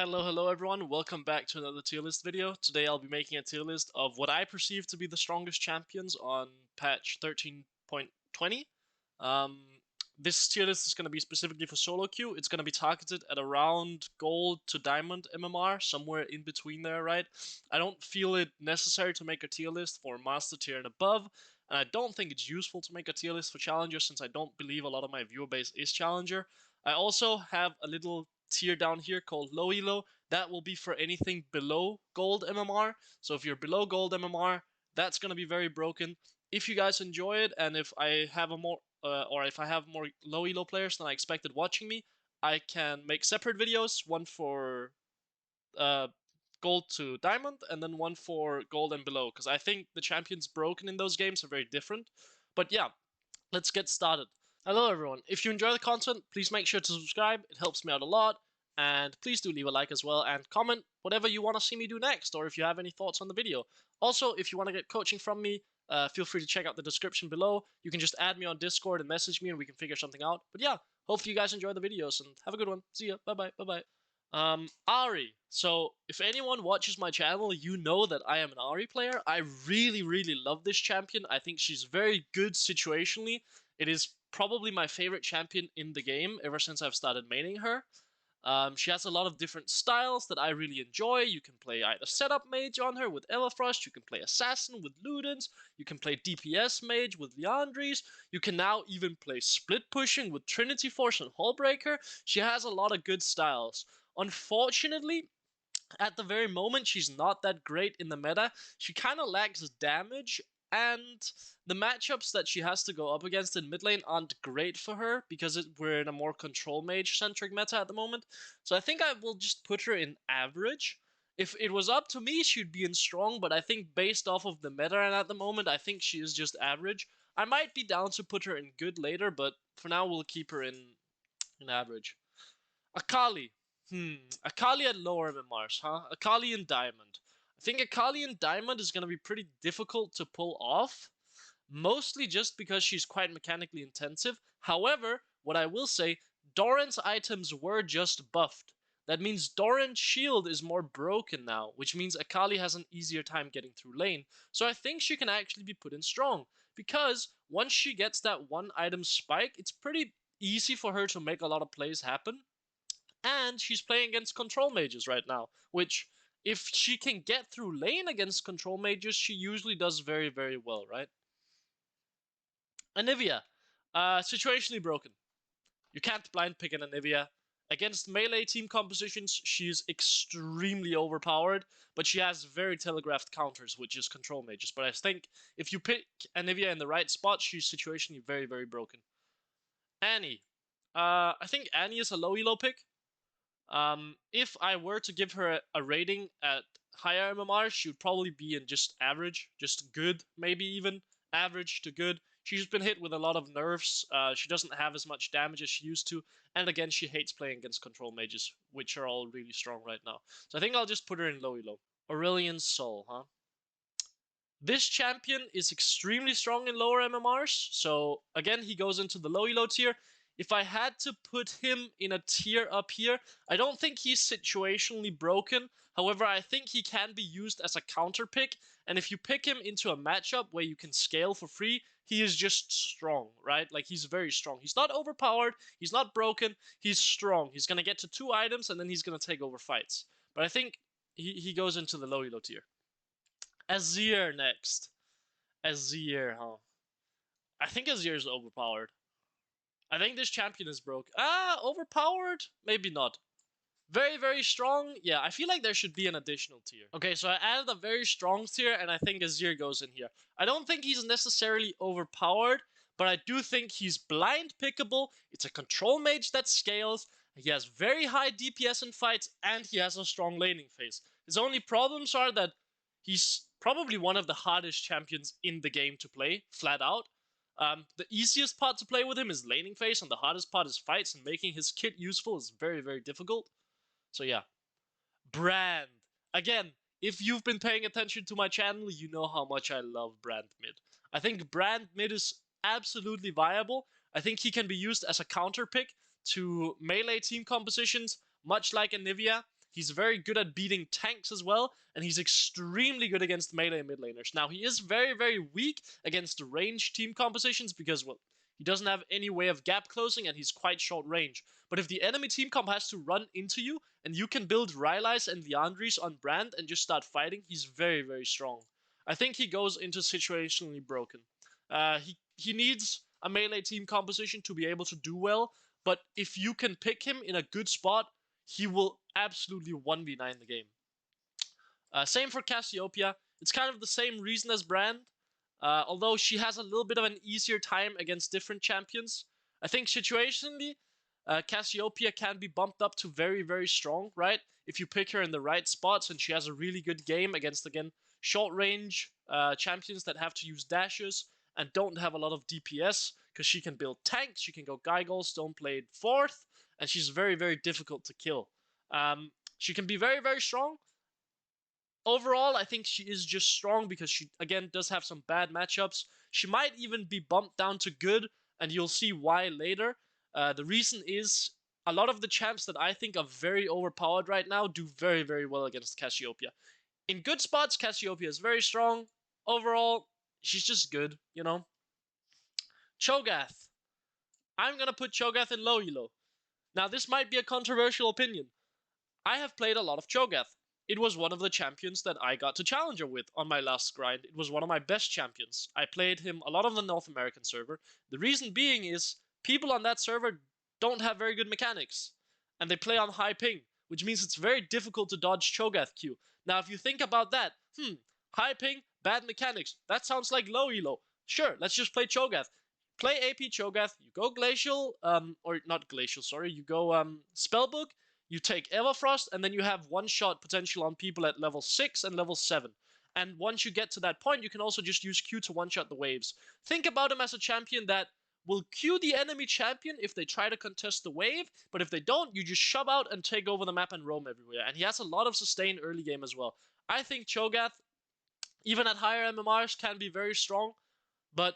Hello everyone, welcome back to another tier list video. Today I'll be making a tier list of what I perceive to be the strongest champions on patch 13.20. Um, this tier list is going to be specifically for solo queue. It's going to be targeted at around gold to diamond MMR, somewhere in between there, right? I don't feel it necessary to make a tier list for master tier and above, and I don't think it's useful to make a tier list for challenger since I don't believe a lot of my viewer base is challenger. I also have a little tier down here called low elo. That will be for anything below gold MMR. So if you're below gold MMR, that's gonna be very broken. If you guys enjoy it, and if I have if I have more low elo players than I expected watching me, I can make separate videos. One for uh, gold to diamond, and then one for gold and below. Because I think the champions broken in those games are very different. But yeah, let's get started. Hello everyone, if you enjoy the content, please make sure to subscribe, it helps me out a lot, and please do leave a like as well, and comment whatever you want to see me do next, or if you have any thoughts on the video. Also, if you want to get coaching from me, feel free to check out the description below. You can just add me on Discord and message me and we can figure something out. But yeah, hopefully you guys enjoy the videos, and have a good one. See ya, bye-bye. Ari. So, if anyone watches my channel, you know that I am an Ari player. I really love this champion. I think she's very good situationally. It is probably my favorite champion in the game ever since I've started maining her. She has a lot of different styles that I really enjoy. You can play either setup mage on her with Everfrost, you can play assassin with Ludens, you can play DPS mage with Liandry's, you can now even play split pushing with Trinity Force and Hullbreaker. She has a lot of good styles. Unfortunately, at the very moment, she's not that great in the meta. She kind of lacks damage, and the matchups that she has to go up against in mid lane aren't great for her because we're in a more control mage-centric meta at the moment. So I think I will just put her in average. If it was up to me, she'd be in strong, but I think based off of the meta and at the moment, I think she is just average. I might be down to put her in good later, but for now, we'll keep her in average. Akali. Akali at lower MMRs, huh? Akali in Diamond. I think Akali in Diamond is going to be pretty difficult to pull off. Mostly just because she's quite mechanically intensive. However, what I will say, Doran's items were just buffed. That means Doran's shield is more broken now, which means Akali has an easier time getting through lane. So I think she can actually be put in strong. Because once she gets that one item spike, it's pretty easy for her to make a lot of plays happen. And she's playing against control mages right now, which, if she can get through lane against control mages, she usually does very well, right? Anivia, situationally broken. You can't blind pick an Anivia. Against melee team compositions, she's extremely overpowered, but she has very telegraphed counters, which is control mages. But I think if you pick Anivia in the right spot, she's situationally very broken. Annie. I think Annie is a low elo pick. If I were to give her a rating at higher MMR, she would probably be in just average, just good, maybe even average to good. She's been hit with a lot of nerfs. She doesn't have as much damage as she used to, and again, she hates playing against control mages, which are all really strong right now. So I think I'll just put her in low elo. Aurelion Sol, huh? This champion is extremely strong in lower MMRs, so again, he goes into the low elo tier. If I had to put him in a tier up here, I don't think he's situationally broken. However, I think he can be used as a counter pick, and if you pick him into a matchup where you can scale for free, he is just strong, right? Like, he's very strong. He's not overpowered, he's not broken, he's strong. He's gonna get to 2 items, and then he's gonna take over fights. But I think he goes into the low elo tier. Azir next. Azir, huh? I think Azir is overpowered. I think this champion is broke. Overpowered? Maybe not. Very strong? Yeah, I feel like there should be an additional tier. Okay, so I added a very strong tier, and I think Azir goes in here. I don't think he's necessarily overpowered, but I do think he's blind pickable. It's a control mage that scales. He has very high DPS in fights, and he has a strong laning phase. His only problems are that he's probably one of the hardest champions in the game to play, flat out. The easiest part to play with him is laning phase, and the hardest part is fights, and making his kit useful is very difficult. So yeah. Brand. Again, if you've been paying attention to my channel, you know how much I love Brand mid. I think Brand mid is absolutely viable. I think he can be used as a counter pick to melee team compositions, much like Anivia. He's very good at beating tanks as well, and he's extremely good against melee and mid laners. Now, he is very, very weak against ranged team compositions because, well, he doesn't have any way of gap closing and he's quite short range. But if the enemy team comp has to run into you and you can build Rylai's and Liandry's on brand and just start fighting, he's very, very strong. I think he goes into situationally broken. He needs a melee team composition to be able to do well, but if you can pick him in a good spot, he will absolutely 1v9 the game. Same for Cassiopeia. It's kind of the same reason as Brand, although she has a little bit of an easier time against different champions. I think situationally, Cassiopeia can be bumped up to very, very strong, right? If you pick her in the right spots and she has a really good game against, again, short range champions that have to use dashes and don't have a lot of DPS, because she can build tanks, she can go Gygal, Stoneblade 4th, and she's very, very difficult to kill. She can be very, very strong. Overall, I think she is just strong because she, again, does have some bad matchups. She might even be bumped down to good, and you'll see why later. The reason is a lot of the champs that I think are very overpowered right now do very, very well against Cassiopeia. In good spots, Cassiopeia is very strong. Overall, she's just good, you know? Cho'Gath. I'm going to put Cho'Gath in low elo. Now, this might be a controversial opinion. I have played a lot of Cho'Gath. It was one of the champions that I got to Challenger with on my last grind. It was one of my best champions. I played him a lot on the North American server. The reason being is people on that server don't have very good mechanics. And they play on high ping, which means it's very difficult to dodge Cho'Gath Q. Now, if you think about that, high ping, bad mechanics. That sounds like low elo. Sure, let's just play Cho'Gath. Play AP Cho'Gath, you go Glacial, or not Glacial, sorry, you go Spellbook, you take Everfrost, and then you have one-shot potential on people at level 6 and level 7. And once you get to that point, you can also just use Q to one-shot the waves. Think about him as a champion that will Q the enemy champion if they try to contest the wave, but if they don't, you just shove out and take over the map and roam everywhere. And he has a lot of sustain early game as well. I think Cho'Gath, even at higher MMRs, can be very strong, but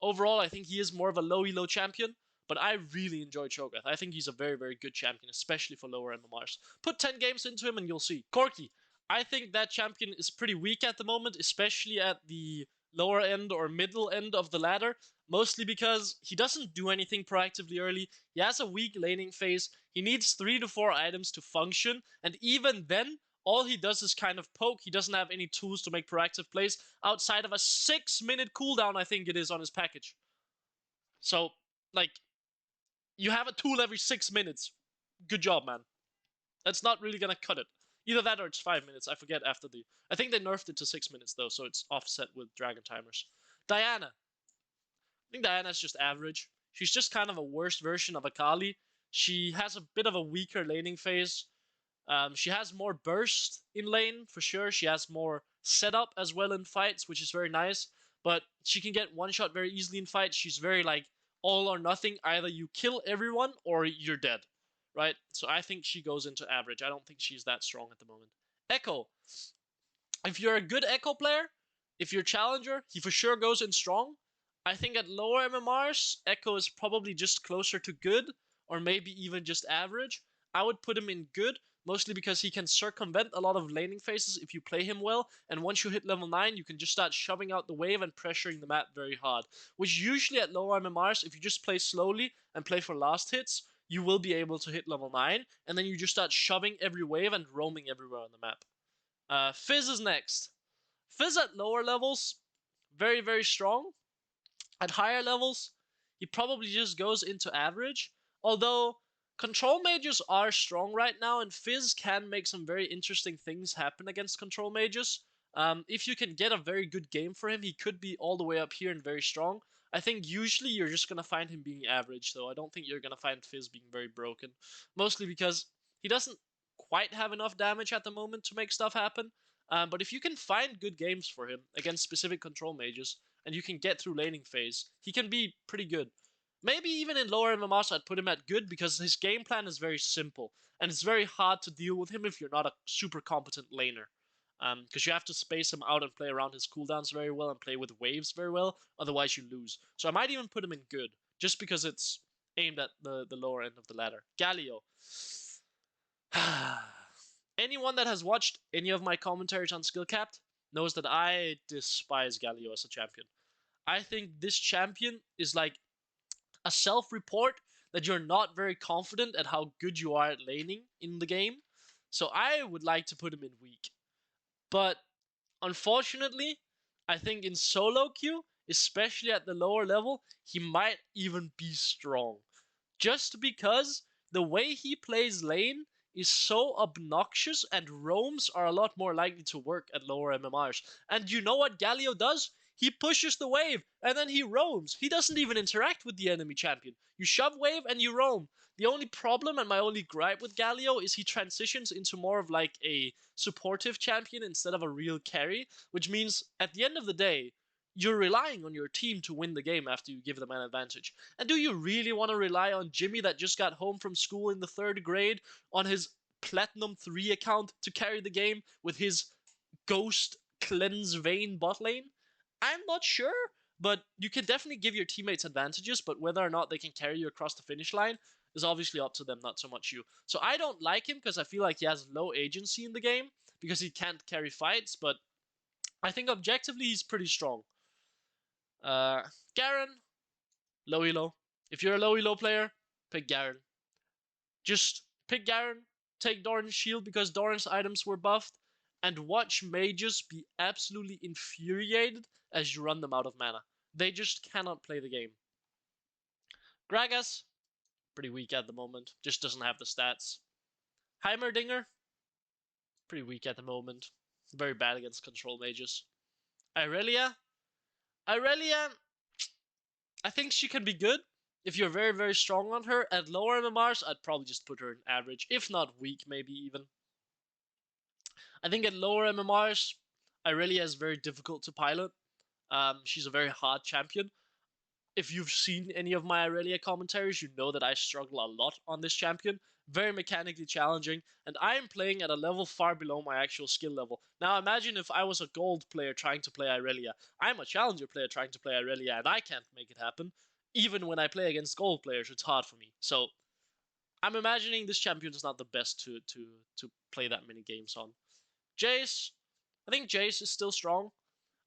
overall, I think he is more of a low elo champion. But I really enjoy Cho'Gath. I think he's a very, very good champion, especially for lower MMRs. Put 10 games into him and you'll see. Corki. I think that champion is pretty weak at the moment, especially at the lower end or middle end of the ladder. Mostly because he doesn't do anything proactively early. He has a weak laning phase. He needs 3 to 4 items to function. And even then, all he does is kind of poke. He doesn't have any tools to make proactive plays outside of a 6-minute cooldown, I think it is, on his package. So, like, you have a tool every 6 minutes. Good job, man. That's not really gonna cut it. Either that or it's 5 minutes. I forget after the... I think they nerfed it to 6 minutes, though, so it's offset with dragon timers. Diana. I think Diana's just average. She's just kind of a worse version of Akali. She has a bit of a weaker laning phase. She has more burst in lane, for sure. She has more setup as well in fights, which is very nice. But she can get one-shot very easily in fights. She's very, like, all or nothing. Either you kill everyone or you're dead, right? So I think she goes into average. I don't think she's that strong at the moment. Echo. If you're a good Echo player, if you're Challenger, he for sure goes in strong. I think at lower MMRs, Echo is probably just closer to good, or maybe even just average. I would put him in good, mostly because he can circumvent a lot of laning phases if you play him well, and once you hit level 9, you can just start shoving out the wave and pressuring the map very hard. Which usually at lower MMRs, if you just play slowly and play for last hits, you will be able to hit level 9, and then you just start shoving every wave and roaming everywhere on the map. Fizz is next. Fizz at lower levels, very, very strong. At higher levels, he probably just goes into average, although control mages are strong right now, and Fizz can make some very interesting things happen against control mages. If you can get a very good game for him, he could be all the way up here and very strong. I think usually you're just going to find him being average, though. I don't think you're going to find Fizz being very broken. Mostly because he doesn't quite have enough damage at the moment to make stuff happen. But if you can find good games for him against specific control mages, and you can get through laning phase, he can be pretty good. Maybe even in lower MMRs I'd put him at good because his game plan is very simple. And it's very hard to deal with him if you're not a super competent laner. Because you have to space him out and play around his cooldowns very well and play with waves very well, otherwise you lose. So I might even put him in good, just because it's aimed at the lower end of the ladder. Galio. Anyone that has watched any of my commentaries on Skill Capped knows that I despise Galio as a champion. I think this champion is like a self-report that you're not very confident at how good you are at laning in the game. So I would like to put him in weak. But unfortunately, I think in solo queue, especially at the lower level, he might even be strong. Just because the way he plays lane is so obnoxious and roams are a lot more likely to work at lower MMRs. And you know what Galio does? He pushes the wave and then he roams. He doesn't even interact with the enemy champion. You shove wave and you roam. The only problem and my only gripe with Galio is he transitions into more of like a supportive champion instead of a real carry, which means at the end of the day, you're relying on your team to win the game after you give them an advantage. And do you really want to rely on Jimmy that just got home from school in the 3rd grade on his Platinum 3 account to carry the game with his Ghost Cleanse Vein bot lane? I'm not sure, but you can definitely give your teammates advantages, but whether or not they can carry you across the finish line is obviously up to them, not so much you. So I don't like him because I feel like he has low agency in the game because he can't carry fights, but I think objectively he's pretty strong. Garen, low elo. If you're a low elo player, pick Garen. Just pick Garen, take Doran's shield because Doran's items were buffed, and watch mages be absolutely infuriated as you run them out of mana. They just cannot play the game. Gragas, pretty weak at the moment, just doesn't have the stats. Heimerdinger, pretty weak at the moment, very bad against control mages. Irelia, I think she can be good. If you're very, very strong on her, at lower MMRs, I'd probably just put her in average, if not weak, maybe even. I think at lower MMRs, Irelia is very difficult to pilot. She's a very hard champion. If you've seen any of my Irelia commentaries, you know that I struggle a lot on this champion. Very mechanically challenging, and I am playing at a level far below my actual skill level. Now imagine if I was a gold player trying to play Irelia. I'm a challenger player trying to play Irelia, and I can't make it happen. Even when I play against gold players, it's hard for me. So I'm imagining this champion is not the best to play that many games on. Jace, I think Jace is still strong.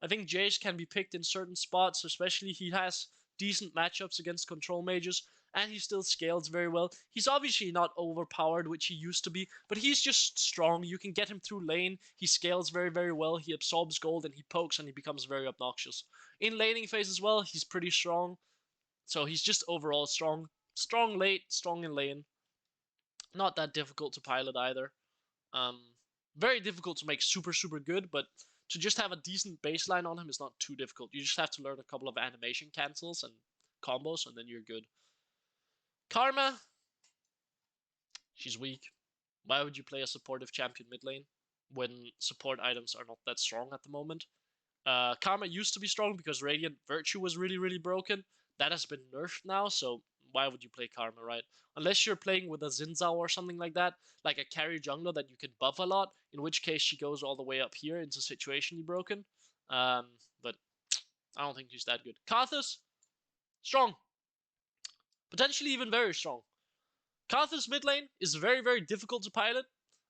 I think Jace can be picked in certain spots, especially he has decent matchups against control mages, and he still scales very well. He's obviously not overpowered, which he used to be, but he's just strong. You can get him through lane. He scales very, very well. He absorbs gold, and he pokes, and he becomes very obnoxious. In laning phase as well, he's pretty strong. So he's just overall strong. Strong late, strong in lane. Not that difficult to pilot either. Very difficult to make super, super good, but to just have a decent baseline on him is not too difficult. You just have to learn a couple of animation cancels and combos, and then you're good. Karma, she's weak. Why would you play a supportive champion mid lane when support items are not that strong at the moment? Karma used to be strong because Radiant Virtue was really, really broken. That has been nerfed now, so why would you play Karma, right? Unless you're playing with a Zinzao or something like that, like a carry jungler that you can buff a lot, in which case she goes all the way up here into situationally broken. But I don't think she's that good. Karthus, strong. Potentially even very strong. Karthus mid lane is very, very difficult to pilot,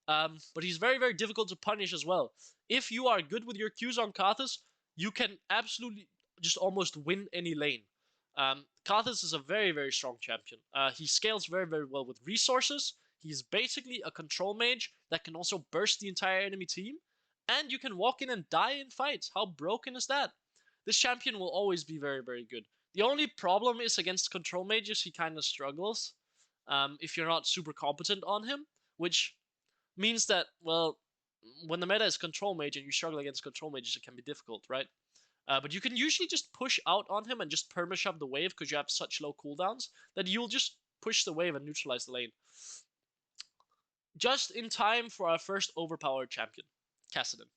but he's very, very difficult to punish as well. If you are good with your Qs on Karthus, you can absolutely just almost win any lane. Karthus is a very, very strong champion. He scales very, very well with resources. He's basically a control mage that can also burst the entire enemy team, and you can walk in and die in fights. How broken is that? This champion will always be very, very good. The only problem is against control mages, he kind of struggles if you're not super competent on him, which means that, well, when the meta is control mage and you struggle against control mages, it can be difficult, right? But you can usually just push out on him and just perma-shove the wave because you have such low cooldowns that you'll just push the wave and neutralize the lane. Just in time for our first overpowered champion, Kassadin.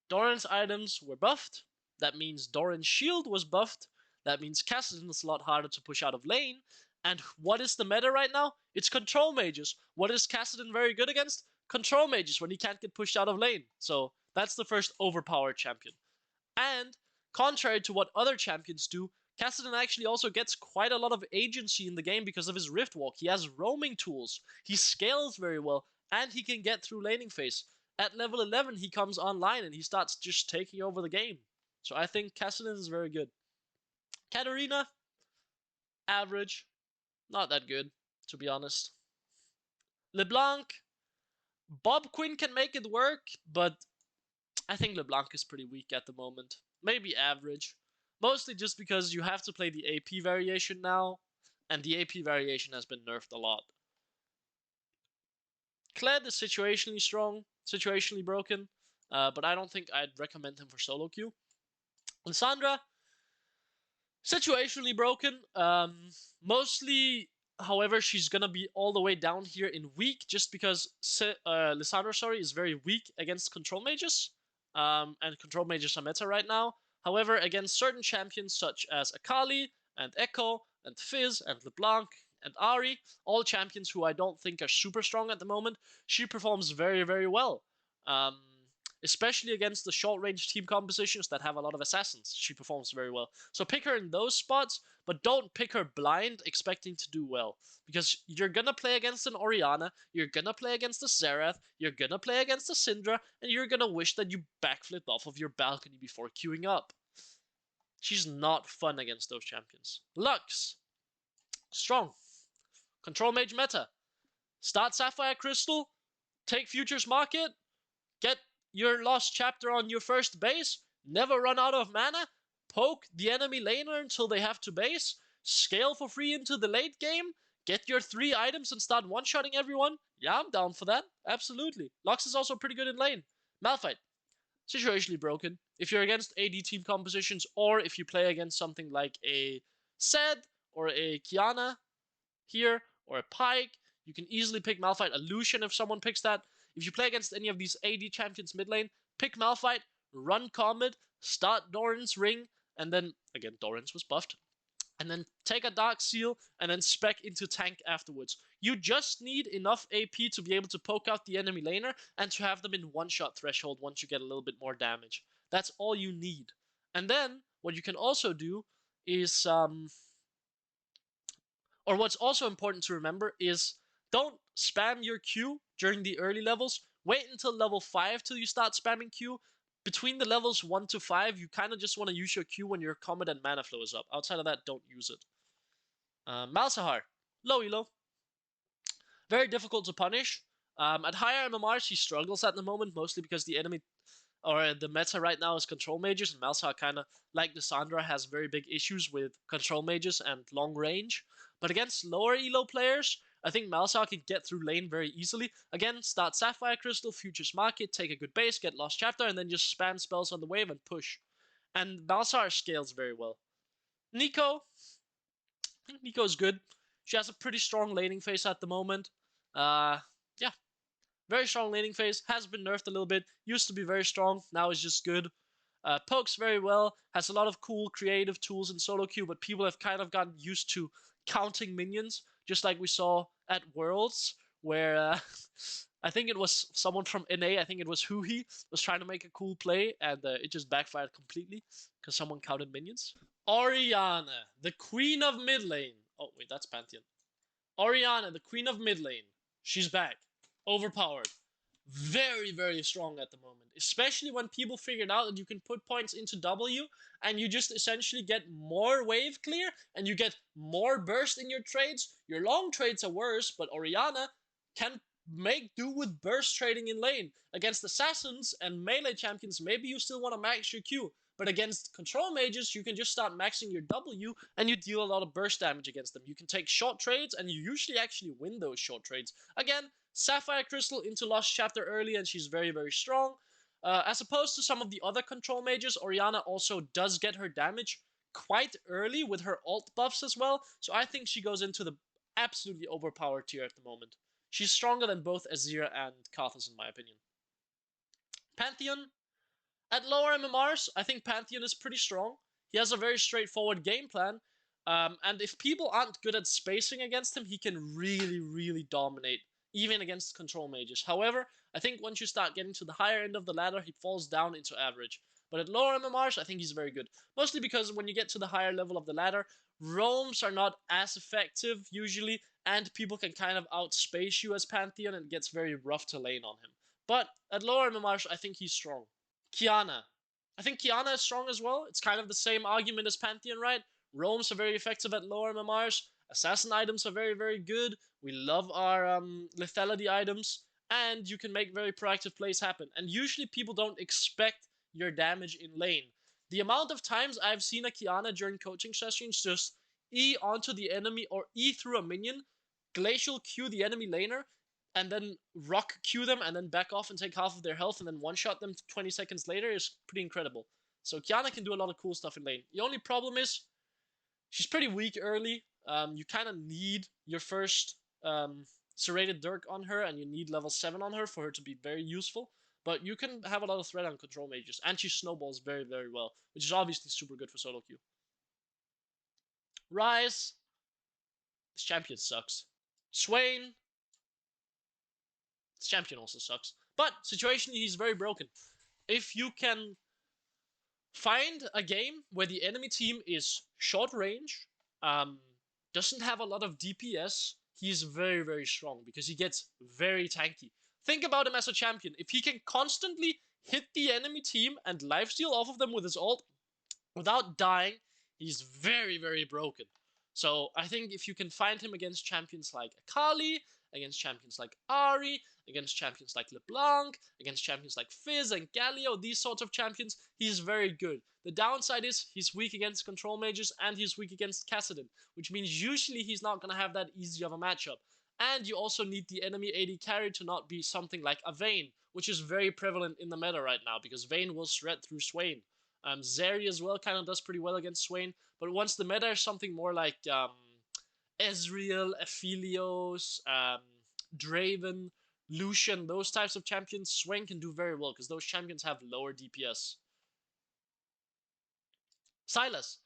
Doran's items were buffed. That means Doran's shield was buffed. That means Kassadin is a lot harder to push out of lane. And what is the meta right now? It's control mages. What is Kassadin very good against? Control mages when he can't get pushed out of lane. So that's the first overpowered champion. And contrary to what other champions do, Kassadin actually also gets quite a lot of agency in the game because of his Rift Walk. He has roaming tools. He scales very well. and he can get through laning phase. At level 11, he comes online and he starts just taking over the game. So I think Cassidy is very good. Katarina, average, not that good, to be honest. LeBlanc, Bob Quinn can make it work, but I think LeBlanc is pretty weak at the moment. Maybe average. Mostly just because you have to play the AP variation now, and the AP variation has been nerfed a lot. Kled is situationally strong, situationally broken, but I don't think I'd recommend him for solo queue. Lissandra, situationally broken. Mostly, however, she's gonna be all the way down here in weak, just because Lissandra, is very weak against control mages, and control mages are meta right now. However, against certain champions such as Akali and Echo and Fizz and LeBlanc and Ahri, all champions who I don't think are super strong at the moment, she performs very, very well. Especially against the short-range team compositions that have a lot of assassins, she performs very well. So pick her in those spots, but don't pick her blind expecting to do well. Because you're gonna play against an Orianna, you're gonna play against a Xerath, you're gonna play against a Syndra, and you're gonna wish that you backflipped off of your balcony before queuing up. She's not fun against those champions. Lux, strong. Control mage meta. Start Sapphire Crystal, take Futures Market, get your Lost Chapter on your first base, never run out of mana, poke the enemy laner until they have to base, scale for free into the late game, get your 3 items and start one-shotting everyone. Yeah, I'm down for that. Absolutely. Lux is also pretty good in lane. Malphite, situationally broken. If you're against AD team compositions, or if you play against something like a Zed or a Kiana here, or a Pyke, you can easily pick Malphite. A Lucian if someone picks that. If you play against any of these AD champions mid lane, pick Malphite, run Comet, start Doran's Ring, and then, again, Doran's was buffed, and then take a Dark Seal, and then spec into tank afterwards. You just need enough AP to be able to poke out the enemy laner, and to have them in one-shot threshold once you get a little bit more damage. That's all you need. And then, what you can also do is, or what's also important to remember is, don't spam your Q during the early levels. Wait until level 5 till you start spamming Q. Between the levels 1 to 5, you kind of just want to use your Q when your Comet and Mana Flow is up. Outside of that, don't use it. Malzahar, low elo. Very difficult to punish. At higher MMRs, he struggles at the moment, mostly because the enemy, or the meta right now, is control mages, and Malzahar kind of, like Lissandra, has very big issues with control mages and long range. But against lower elo players, I think Malzahar can get through lane very easily. Again, start Sapphire Crystal, Futures Market, take a good base, get Lost Chapter, and then just spam spells on the wave and push. And Malzahar scales very well. Neeko, I think Neeko's good. She has a pretty strong laning phase at the moment. Yeah, very strong laning phase. Has been nerfed a little bit. Used to be very strong. Now is just good. Pokes very well. Has a lot of cool creative tools in solo queue, but people have kind of gotten used to counting minions, just like we saw at Worlds, where I think it was someone from NA, I think it was Huhi, was trying to make a cool play, and it just backfired completely because someone counted minions. Orianna, the queen of mid lane. Oh, wait, that's Pantheon. Orianna, the queen of mid lane. She's back. Overpowered. Very, very strong at the moment. Especially when people figured out that you can put points into W and you just essentially get more wave clear and you get more burst in your trades. Your long trades are worse, but Orianna can make do with burst trading in lane. Against assassins and melee champions, maybe you still want to max your Q. But against control mages, you can just start maxing your W and you deal a lot of burst damage against them. You can take short trades and you usually actually win those short trades. Again, Sapphire Crystal into Lost Chapter early and she's very, very strong. As opposed to some of the other control mages, Orianna also does get her damage quite early with her alt buffs as well. So I think she goes into the absolutely overpowered tier at the moment. She's stronger than both Azir and Karthus in my opinion. Pantheon. At lower MMRs, I think Pantheon is pretty strong. He has a very straightforward game plan. And if people aren't good at spacing against him, he can really, really dominate, even against control mages. However, I think once you start getting to the higher end of the ladder, he falls down into average. But at lower MMRs, I think he's very good. Mostly because when you get to the higher level of the ladder, roams are not as effective usually, and people can kind of outspace you as Pantheon, and it gets very rough to lane on him. But at lower MMRs, I think he's strong. Kiana. I think Kiana is strong as well. It's kind of the same argument as Pantheon, right? Roams are very effective at lower MMRs. Assassin items are very, very good. We love our lethality items. And you can make very proactive plays happen. And usually people don't expect your damage in lane. The amount of times I've seen a Kiana during coaching sessions just E onto the enemy or E through a minion, glacial Q the enemy laner, and then rock Q them and then back off and take half of their health and then one-shot them 20 seconds later is pretty incredible. So Kiana can do a lot of cool stuff in lane. The only problem is she's pretty weak early. You kind of need your first serrated Dirk on her, and you need level 7 on her for her to be very useful. But you can have a lot of threat on control mages, and she snowballs very, very well, which is obviously super good for solo queue. Ryze. This champion sucks. Swain. This champion also sucks. But situationally, he's very broken. If you can find a game where the enemy team is short range, doesn't have a lot of DPS, he's very, very strong because he gets very tanky. Think about him as a champion. If he can constantly hit the enemy team and lifesteal off of them with his ult without dying, he's very, very broken. So I think if you can find him against champions like Akali, against champions like Ahri, against champions like LeBlanc, against champions like Fizz and Galio, these sorts of champions, he's very good. The downside is he's weak against control mages and he's weak against Kassadin, which means usually he's not going to have that easy of a matchup. And you also need the enemy AD carry to not be something like a Vayne, which is very prevalent in the meta right now, because Vayne will shred through Swain. Zeri as well kind of does pretty well against Swain, but once the meta is something more like Ezreal, Aphelios, Draven, Lucian, those types of champions, Swain can do very well because those champions have lower DPS. Sylas.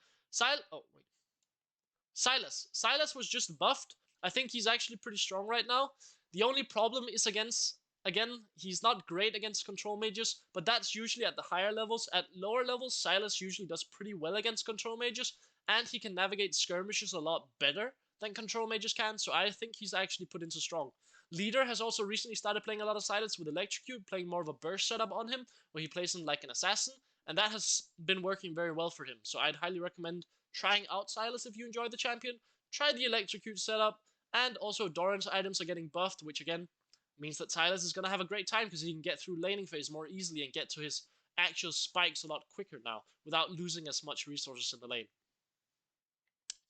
Sylas was just buffed. I think he's actually pretty strong right now. The only problem is again, he's not great against control mages, but that's usually at the higher levels. At lower levels, Sylas usually does pretty well against control mages, and he can navigate skirmishes a lot better than control mages can, so I think he's actually put into strong. Leader has also recently started playing a lot of Sylas with Electrocute, playing more of a burst setup on him, where he plays him like an assassin, and that has been working very well for him. So I'd highly recommend trying out Sylas if you enjoy the champion. Try the Electrocute setup, and also Doran's items are getting buffed, which again means that Sylas is going to have a great time because he can get through laning phase more easily and get to his actual spikes a lot quicker now without losing as much resources in the lane.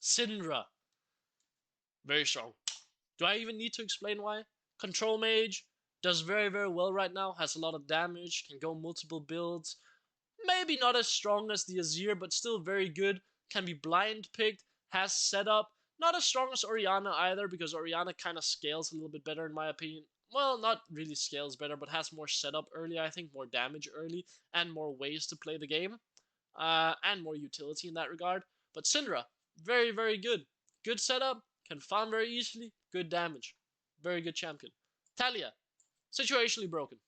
Syndra. Very strong. Do I even need to explain why? Control Mage does very, very well right now, has a lot of damage, can go multiple builds. Maybe not as strong as the Azir, but still very good. Can be blind picked, has setup. Not as strong as Orianna either, because Orianna kind of scales a little bit better in my opinion. Well, not really scales better, but has more setup early, I think, more damage early, and more ways to play the game. And more utility in that regard. But Syndra, very, very good. Good setup, can farm very easily, good damage. Very good champion. Talia, situationally broken.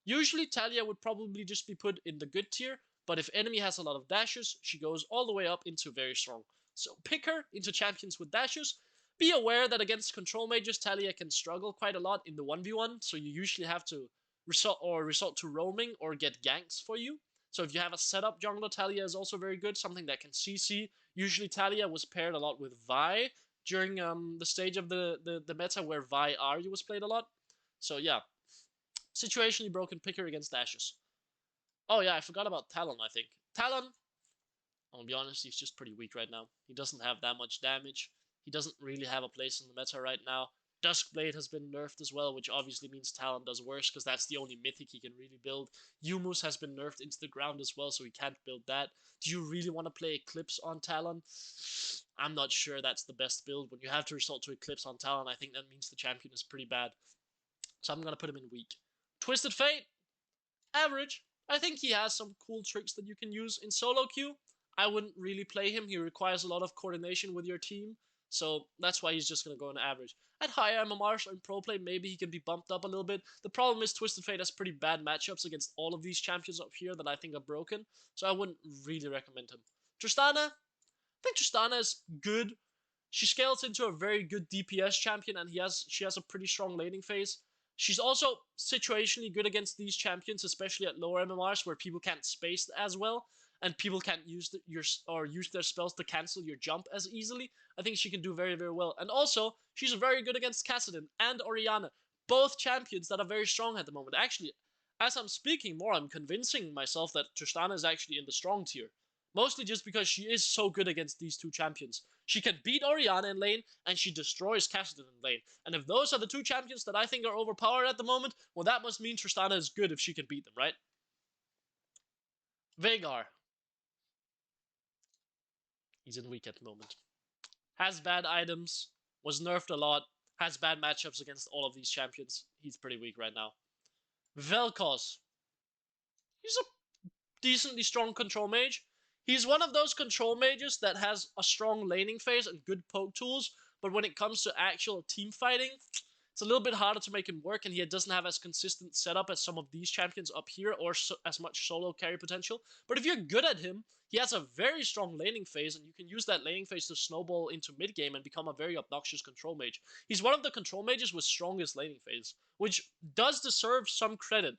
Usually Talia would probably just be put in the good tier, but if enemy has a lot of dashes, she goes all the way up into very strong. So pick her into champions with dashes. Be aware that against control mages, Talia can struggle quite a lot in the 1v1, so you usually have to resort to roaming or get ganks for you. So if you have a setup jungler, Talia is also very good, something that can CC. Usually Talia was paired a lot with Vi during the stage of the meta where Vi Ahri was played a lot. So yeah, situationally broken picker against dashes. Oh yeah, I forgot about Talon, I think. Talon, I'll be honest, he's just pretty weak right now. He doesn't have that much damage. He doesn't really have a place in the meta right now. Duskblade has been nerfed as well, which obviously means Talon does worse, because that's the only mythic he can really build. Yumus has been nerfed into the ground as well, so he can't build that. Do you really want to play Eclipse on Talon? I'm not sure that's the best build. When you have to resort to Eclipse on Talon, I think that means the champion is pretty bad. So I'm going to put him in weak. Twisted Fate, average. I think he has some cool tricks that you can use in solo queue. I wouldn't really play him. He requires a lot of coordination with your team. So that's why he's just going to go on average. At higher MMRs in pro play, maybe he can be bumped up a little bit. The problem is Twisted Fate has pretty bad matchups against all of these champions up here that I think are broken, so I wouldn't really recommend him. Tristana, I think Tristana is good. She scales into a very good DPS champion, and she has a pretty strong laning phase. She's also situationally good against these champions, especially at lower MMRs where people can't space as well, and people can't use use their spells to cancel your jump as easily. I think she can do very, very well. And also, she's very good against Kassadin and Orianna, both champions that are very strong at the moment. Actually, as I'm speaking more, I'm convincing myself that Tristana is actually in the strong tier. Mostly just because she is so good against these two champions. She can beat Orianna in lane, and she destroys Kassadin in lane. And if those are the two champions that I think are overpowered at the moment, well, that must mean Tristana is good if she can beat them, right? Veigar. He's in weak at the moment. Has bad items, was nerfed a lot, has bad matchups against all of these champions. He's pretty weak right now. Vel'Koz. He's a decently strong control mage. He's one of those control mages that has a strong laning phase and good poke tools, but when it comes to actual team fighting, it's a little bit harder to make him work, and he doesn't have as consistent setup as some of these champions up here, or as much solo carry potential. But if you're good at him, he has a very strong laning phase, and you can use that laning phase to snowball into mid game and become a very obnoxious control mage. He's one of the control mages with strongest laning phase, which does deserve some credit.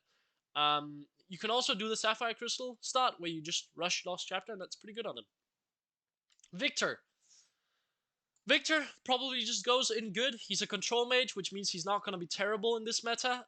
You can also do the Sapphire Crystal start where you just rush Lost Chapter, and that's pretty good on him. Victor. Victor probably just goes in good. He's a control mage, which means he's not going to be terrible in this meta.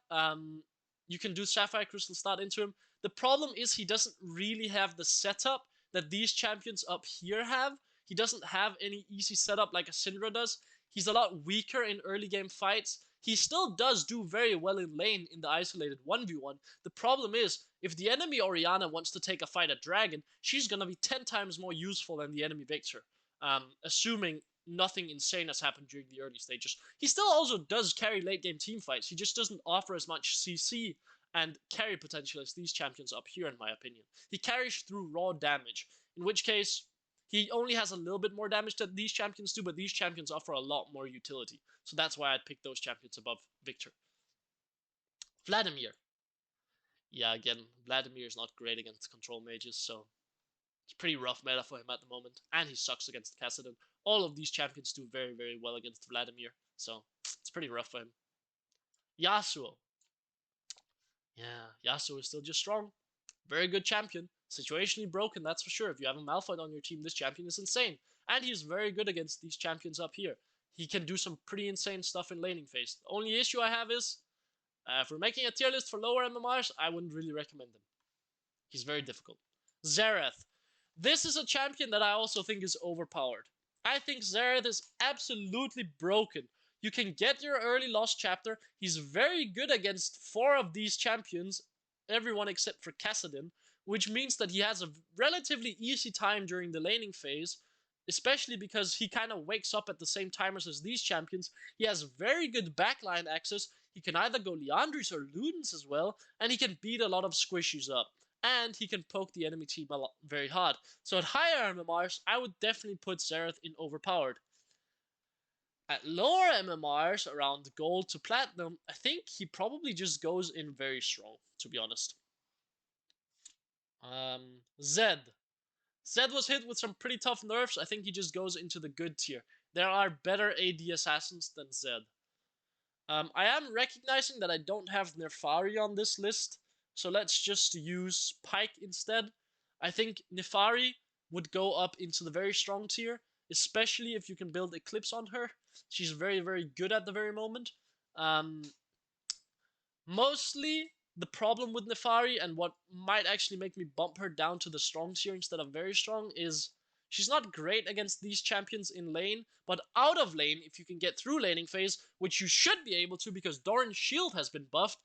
You can do Sapphire Crystal start into him. The problem is he doesn't really have the setup that these champions up here have. He doesn't have any easy setup like a Syndra does. He's a lot weaker in early game fights. He still does do very well in lane in the isolated 1v1. The problem is, if the enemy Orianna wants to take a fight at Dragon, she's going to be 10 times more useful than the enemy Victor. Assuming nothing insane has happened during the early stages. He still also does carry late game team fights. He just doesn't offer as much CC and carry potential as these champions up here, in my opinion. He carries through raw damage, in which case he only has a little bit more damage than these champions do, but these champions offer a lot more utility. So that's why I'd pick those champions above Victor. Vladimir. Yeah, again, Vladimir is not great against control mages, so it's pretty rough meta for him at the moment. And he sucks against Kassadin. All of these champions do very, very well against Vladimir, so it's pretty rough for him. Yasuo. Yeah, Yasuo is still just strong. Very good champion. Situationally broken, that's for sure. If you have a Malphite on your team, this champion is insane. And he's very good against these champions up here. He can do some pretty insane stuff in laning phase. The only issue I have is, if we're making a tier list for lower MMRs, I wouldn't really recommend him. He's very difficult. Xerath. This is a champion that I also think is overpowered. I think Xerath is absolutely broken. You can get your early Lost Chapter. He's very good against 4 of these champions, everyone except for Kassadin, which means that he has a relatively easy time during the laning phase, especially because he kind of wakes up at the same timers as these champions. He has very good backline access. He can either go Liandry's or Ludens as well, and he can beat a lot of squishies up. And he can poke the enemy team a lot, very hard. So at higher MMRs, I would definitely put Xerath in overpowered. At lower MMRs, around gold to platinum, I think he probably just goes in very strong, to be honest. Zed. Zed was hit with some pretty tough nerfs. I think he just goes into the good tier. There are better AD assassins than Zed. I am recognizing that I don't have Nefari on this list, so let's just use Pyke instead. I think Nefari would go up into the very strong tier, especially if you can build Eclipse on her. She's very, very good at the very moment. Mostly, the problem with Nefari, and what might actually make me bump her down to the strong tier instead of very strong, is she's not great against these champions in lane, but out of lane, if you can get through laning phase, which you should be able to because Doran's shield has been buffed,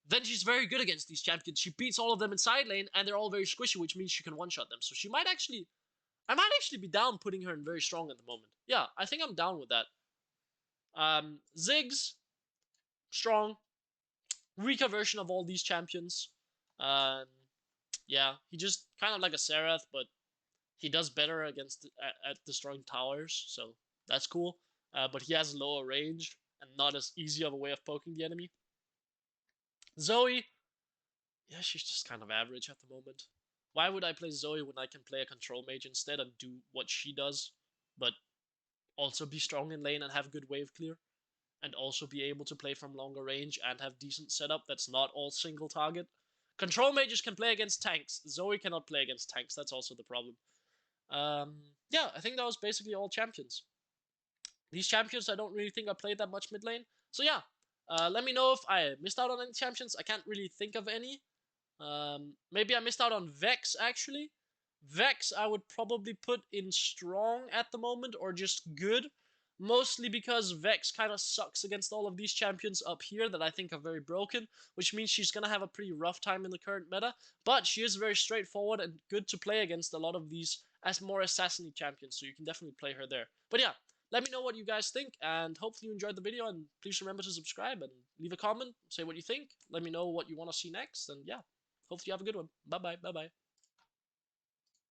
then she's very good against these champions. She beats all of them in side lane, and they're all very squishy, which means she can one-shot them. So I might actually be down putting her in very strong at the moment. Yeah, I think I'm down with that. Ziggs, strong. Weaker version of all these champions. Yeah, he just kind of like a Xerath, but he does better against at destroying towers, so that's cool. But he has lower range, and not as easy of a way of poking the enemy. Zoe, yeah, she's just kind of average at the moment. Why would I play Zoe when I can play a control mage instead and do what she does, but also be strong in lane and have good wave clear, and also be able to play from longer range and have decent setup that's not all single target? Control mages can play against tanks. Zoe cannot play against tanks. That's also the problem. Yeah, I think that was basically all champions. These champions, I don't really think I played that much mid lane. So yeah, let me know if I missed out on any champions. I can't really think of any. Maybe I missed out on Vex, actually. Vex, I would probably put in strong at the moment, or just good. Mostly because Vex kind of sucks against all of these champions up here that I think are very broken, which means she's going to have a pretty rough time in the current meta. But she is very straightforward and good to play against a lot of these as more assassin-y champions, so you can definitely play her there. But yeah, let me know what you guys think, and hopefully you enjoyed the video, and please remember to subscribe and leave a comment, say what you think, let me know what you want to see next, and yeah. Hopefully you have a good one. Bye-bye. Bye-bye.